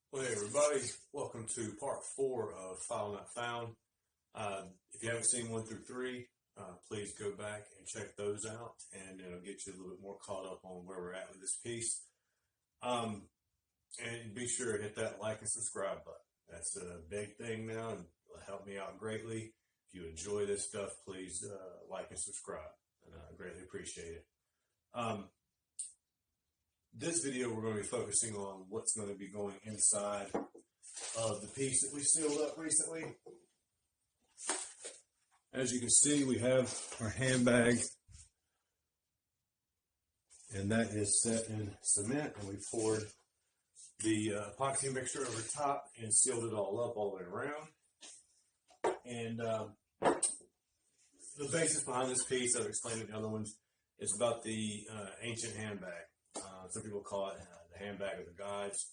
Well, hey everybody, welcome to part 4 of File Not Found. If you haven't seen 1 through 3, please go back and check those out, and it'll get you a little bit more caught up on where we're at with this piece. And be sure to hit that like and subscribe button. That's a big thing now, and it'll help me out greatly. If you enjoy this stuff, please like and subscribe, and I greatly appreciate it. This video, we're going to be focusing on what's going to be going inside of the piece that we sealed up recently. As you can see, we have our handbag, and that is set in cement, and we poured the epoxy mixture over top and sealed it all up all the way around. And the basis behind this piece, I've explained in the other ones, is about the ancient handbag. Some people call it the handbag of the gods.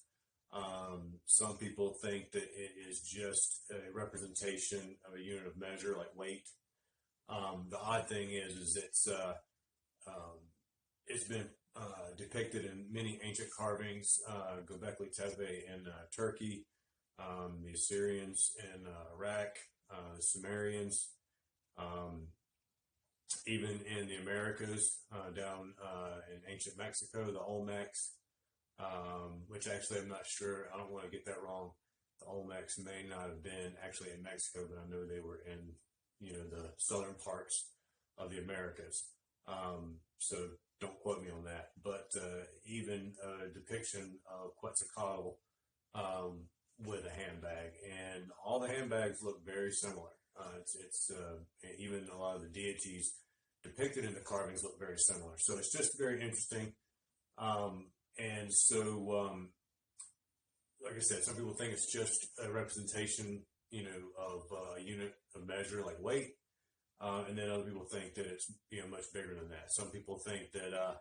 Some people think that it is just a representation of a unit of measure, like weight. The odd thing is it's been depicted in many ancient carvings. Göbekli Tepe in Turkey, the Assyrians in Iraq, the Sumerians, even in the Americas, down in ancient Mexico, the Olmecs, which actually I'm not sure, I don't want to get that wrong. The Olmecs may not have been actually in Mexico, but I know they were in, the southern parts of the Americas. So don't quote me on that. But even a depiction of Quetzalcoatl with a handbag, and all the handbags look very similar. Even a lot of the deities depicted in the carvings look very similar. So it's just very interesting. And so, like I said, some people think it's just a representation, of a unit of measure like weight. And then other people think that it's, much bigger than that. Some people think that,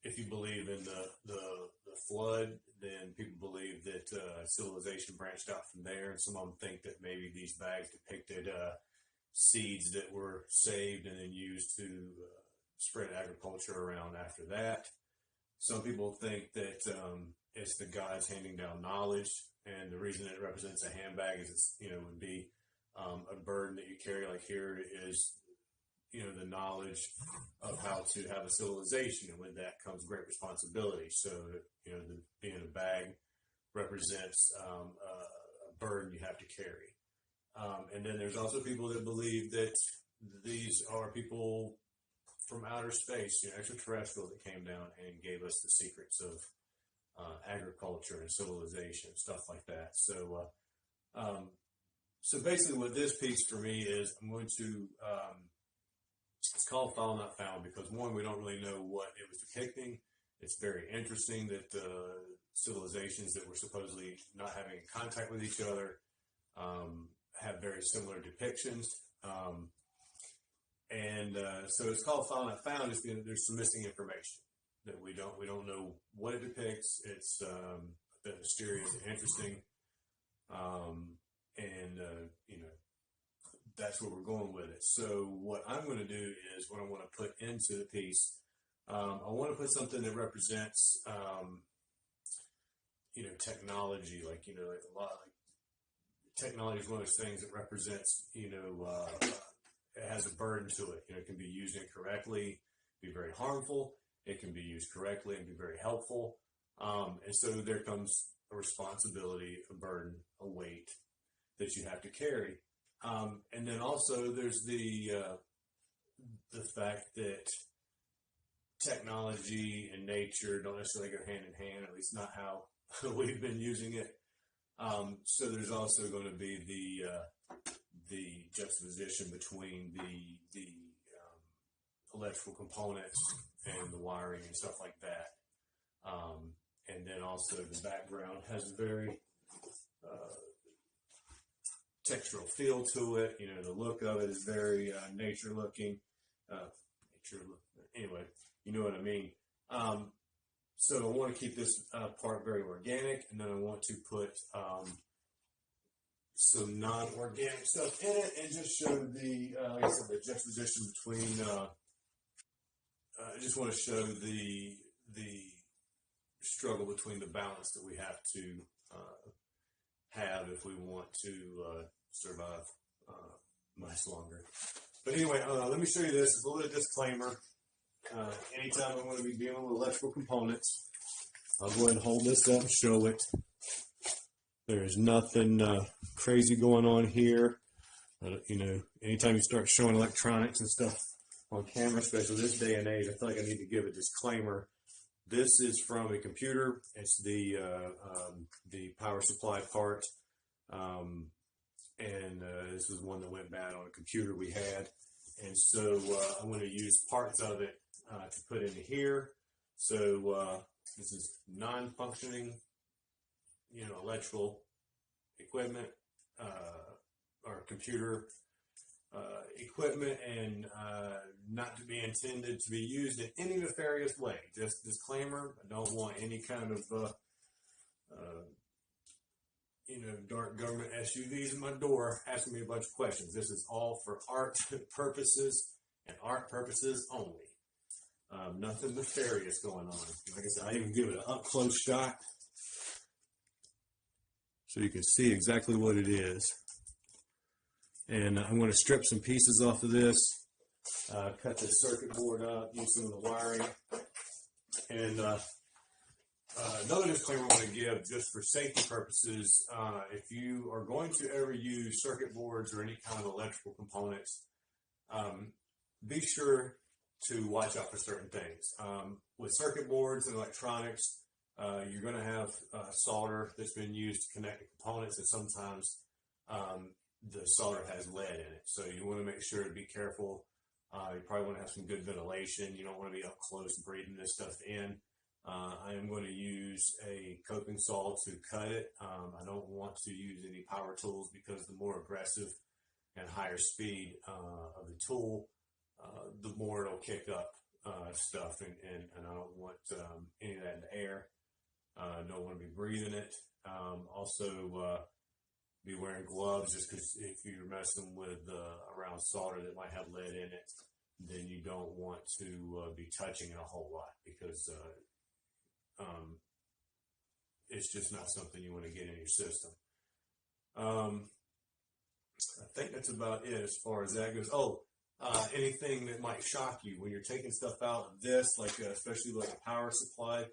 if you believe in the flood, then people believe that civilization branched out from there. And some of them think that maybe these bags depicted seeds that were saved and then used to spread agriculture around after that. Some people think that it's the gods handing down knowledge, and the reason it represents a handbag is it's, would be a burden that you carry. Like here is, the knowledge of how to have a civilization, and with that comes great responsibility. So, being a bag represents a burden you have to carry. And then there's also people that believe that these are people from outer space, extraterrestrials that came down and gave us the secrets of agriculture and civilization, stuff like that. So, so basically what this piece for me is, I'm going to, it's called File Not Found because, one, we don't really know what it was depicting. It's very interesting that civilizations that were supposedly not having contact with each other have very similar depictions. So it's called File Not Found is because there's some missing information that we don't know what it depicts. It's a bit mysterious and interesting. That's where we're going with it. So what I'm going to do is, what I want to put into the piece, I want to put something that represents, technology, like a lot, like technology is one of those things that represents, it has a burden to it. It can be used incorrectly, be very harmful. It can be used correctly and be very helpful. And so there comes a responsibility, a burden, a weight that you have to carry. And then also there's the fact that technology and nature don't necessarily go hand in hand, at least not how we've been using it. So there's also going to be the juxtaposition between the electrical components and the wiring and stuff like that. And then also the background has a very textural feel to it. The look of it is very nature looking. Anyway, you know what I mean. So I want to keep this part very organic, and then I want to put some non-organic stuff in it, and just show the, like I said, the juxtaposition between. I just want to show the struggle between the balance that we have to have if we want to survive much longer. But anyway, let me show you this. It's a little disclaimer. Anytime I'm going to be dealing with electrical components, I'll go ahead and hold this up and show it. There's nothing crazy going on here. You know, anytime you start showing electronics and stuff on camera, especially this day and age, I feel like I need to give a disclaimer. This is from a computer. It's the power supply part, and this is one that went bad on a computer we had, and so I'm going to use parts of it to put into here. So this is non-functioning, you know, electrical equipment or computer equipment, and not to be intended to be used in any nefarious way. Just disclaimer, I don't want any kind of you know, dark government SUVs in my door asking me a bunch of questions. This is all for art purposes and art purposes only. Nothing nefarious going on. Like I said, I even give it an up-close shot so you can see exactly what it is. And I'm going to strip some pieces off of this, cut the circuit board up, use some of the wiring. And another disclaimer I want to give, just for safety purposes, if you are going to ever use circuit boards or any kind of electrical components, be sure to watch out for certain things. With circuit boards and electronics, you're going to have solder that's been used to connect the components, and sometimes the solder has lead in it. So you want to make sure to be careful. You probably want to have some good ventilation. You don't want to be up close breathing this stuff in. I am going to use a coping saw to cut it. I don't want to use any power tools, because the more aggressive and higher speed of the tool, the more it'll kick up stuff, and I don't want any of that in the air. Don't want to be breathing it. Also, be wearing gloves, just because if you're messing with around solder that might have lead in it, then you don't want to be touching it a whole lot, because it's just not something you want to get in your system. I think that's about it as far as that goes. Oh, anything that might shock you when you're taking stuff out of this, like especially like a power supply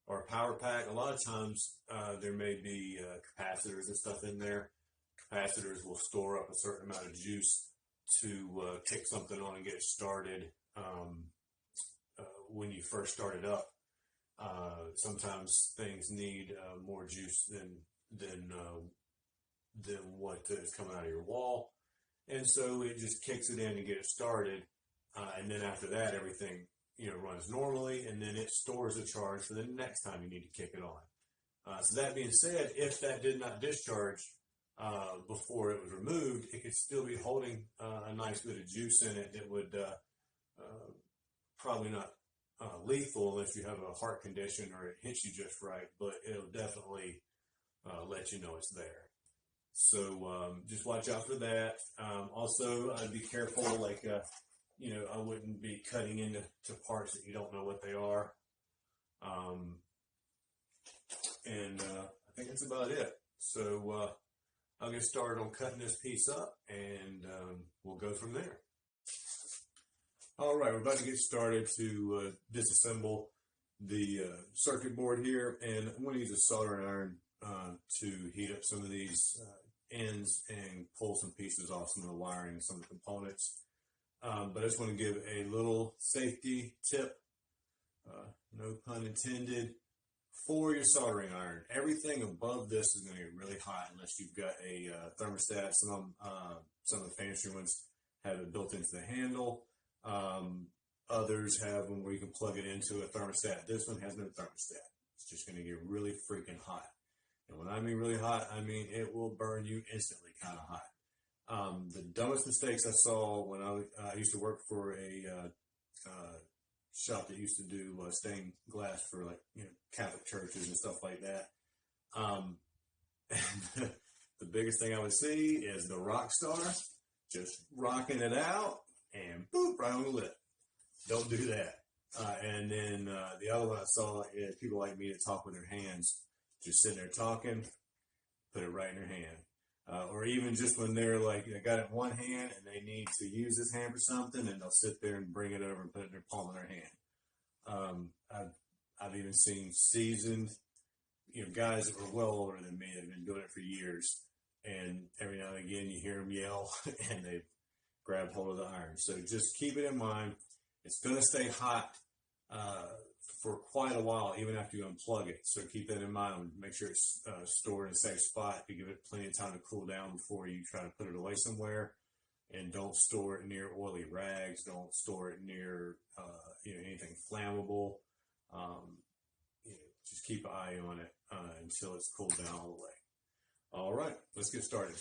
or a power pack. A lot of times there may be capacitors and stuff in there. Capacitors will store up a certain amount of juice to kick something on and get it started when you first start it up. Sometimes things need more juice than what is coming out of your wall, and so it just kicks it in to get it started, and then after that everything, you know, runs normally, and then it stores a charge for the next time you need to kick it on. So that being said, if that did not discharge before it was removed, it could still be holding a nice bit of juice in it that would probably not lethal unless you have a heart condition or it hits you just right, but it'll definitely let you know it's there. So just watch out for that. Also, I'd be careful, like, you know, I wouldn't be cutting into parts that you don't know what they are. And I think that's about it. So I'll get started on cutting this piece up, and we'll go from there. All right, we're about to get started to disassemble the circuit board here, and I'm going to use a soldering iron to heat up some of these ends and pull some pieces off some of the wiring and some of the components. But I just want to give a little safety tip, no pun intended, for your soldering iron. Everything above this is going to get really hot unless you've got a thermostat. Some of the fancier ones have it built into the handle. Others have them where you can plug it into a thermostat. This one has no thermostat. It's just going to get really freaking hot. And when I mean really hot, I mean it will burn you instantly kind of hot. The dumbest mistakes I saw when I used to work for a shop that used to do stained glass for, like, you know, Catholic churches and stuff like that. And the biggest thing I would see is the rock star just rocking it out and boop, right on the lip. Don't do that. And then the other one I saw is people like me to talk with their hands, just sitting there talking, put it right in their hand. Or even just when they're like, they got it in one hand and they need to use this hand for something, and they'll sit there and bring it over and put it in their palm of their hand. I've even seen seasoned, guys that were well older than me that have been doing it for years, and every now and again you hear them yell and they grab hold of the iron. So just keep it in mind. It's going to stay hot for quite a while, even after you unplug it. So keep that in mind. Make sure it's stored in a safe spot. You give it plenty of time to cool down before you try to put it away somewhere. And don't store it near oily rags. Don't store it near anything flammable. Just keep an eye on it until it's cooled down all the way. All right, let's get started.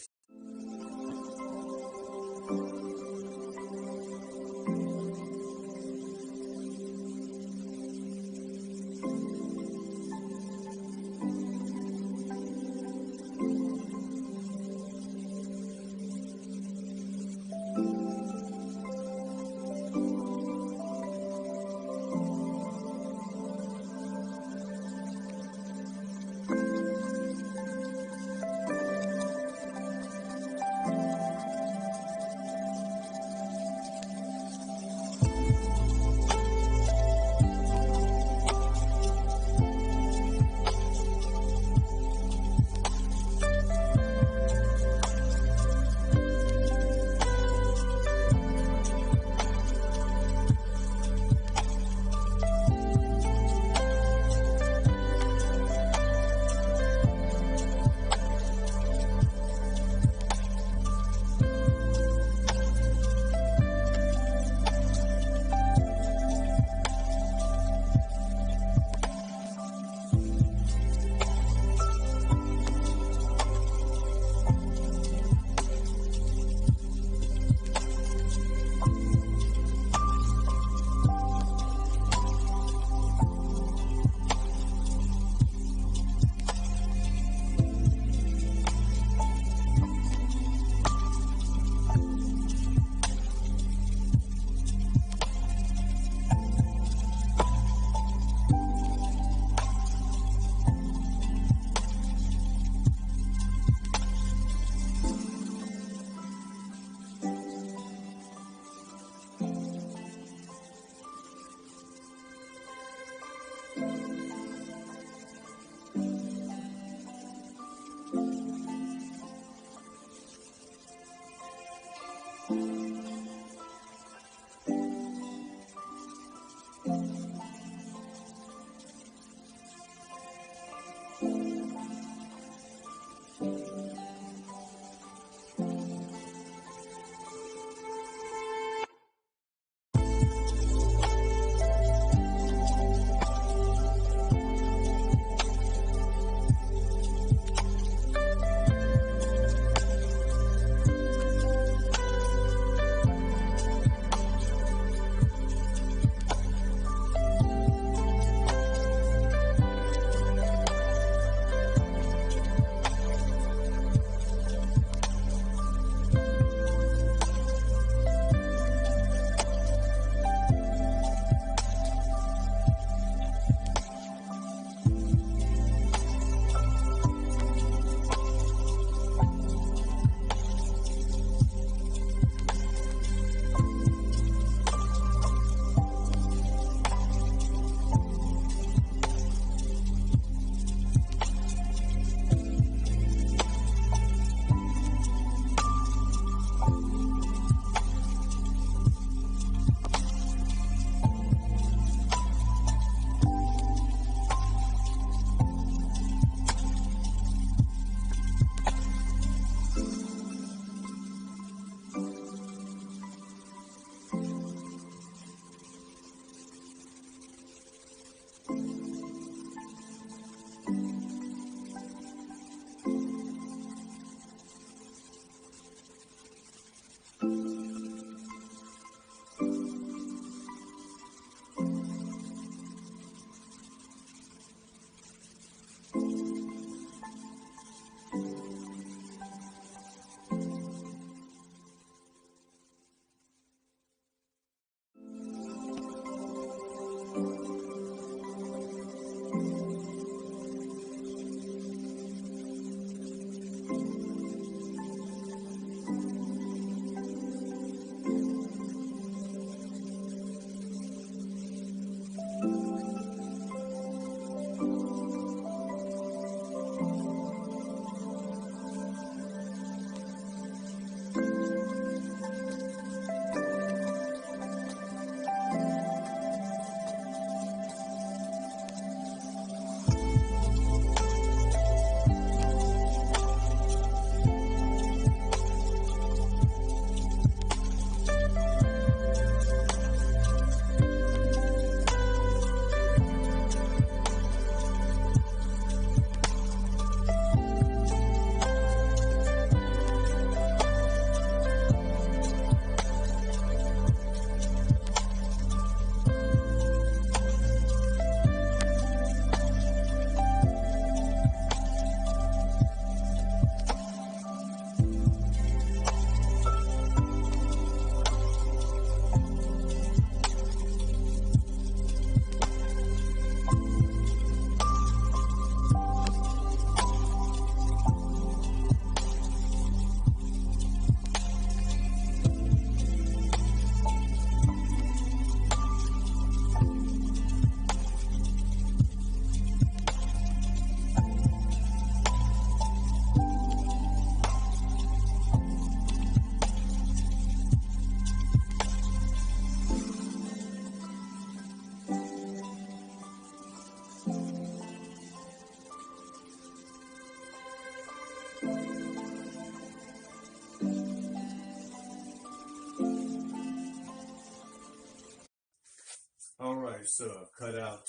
so I've cut out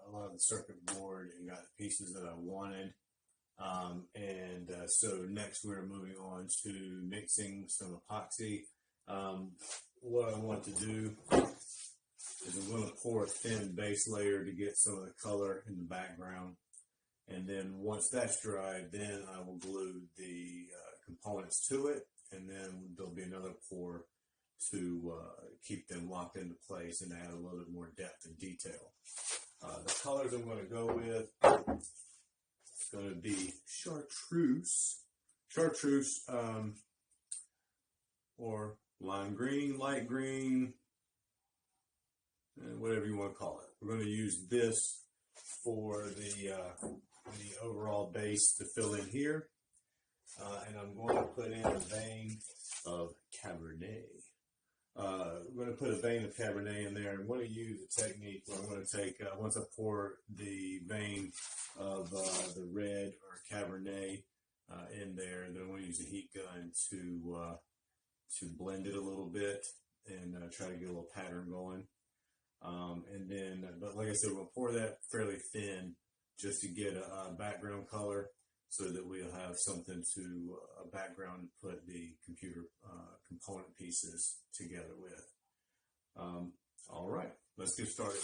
a lot of the circuit board and got the pieces that I wanted. So next we're moving on to mixing some epoxy. What I want to do is I'm going to pour a thin base layer to get some of the color in the background. And then once that's dried, then I will glue the components to it, and then there'll be another pour to keep them locked into place and add a little bit more depth and detail. The colors I'm going to go with, it's going to be chartreuse, or lime green, light green, whatever you want to call it. We're going to use this for the overall base to fill in here, and I'm going to put in a vein of Cabernet. We're going to put a vein of Cabernet in there, and I'm going to use a technique where I'm going to take, once I pour the vein of the red or Cabernet in there, then I'm going to use a heat gun to blend it a little bit and try to get a little pattern going. But like I said, we'll pour that fairly thin just to get a background color, so that we'll have something to a background to put the computer component pieces together with. All right, let's get started.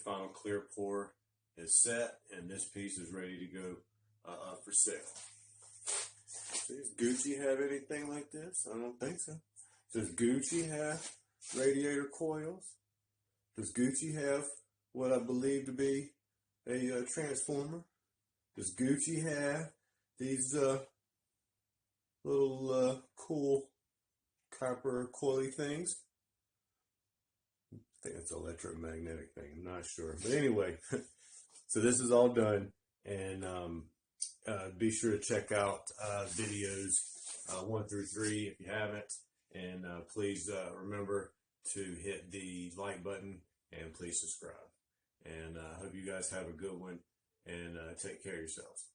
final clear pour is set, and this piece is ready to go for sale. Does Gucci have anything like this? I don't think so. Does Gucci have radiator coils? Does Gucci have what I believe to be a transformer? Does Gucci have these little cool copper coily things? I think it's an electromagnetic thing. I'm not sure. But anyway, so this is all done. And be sure to check out videos 1 through 3 if you haven't. And please remember to hit the like button and please subscribe. And I hope you guys have a good one and take care of yourselves.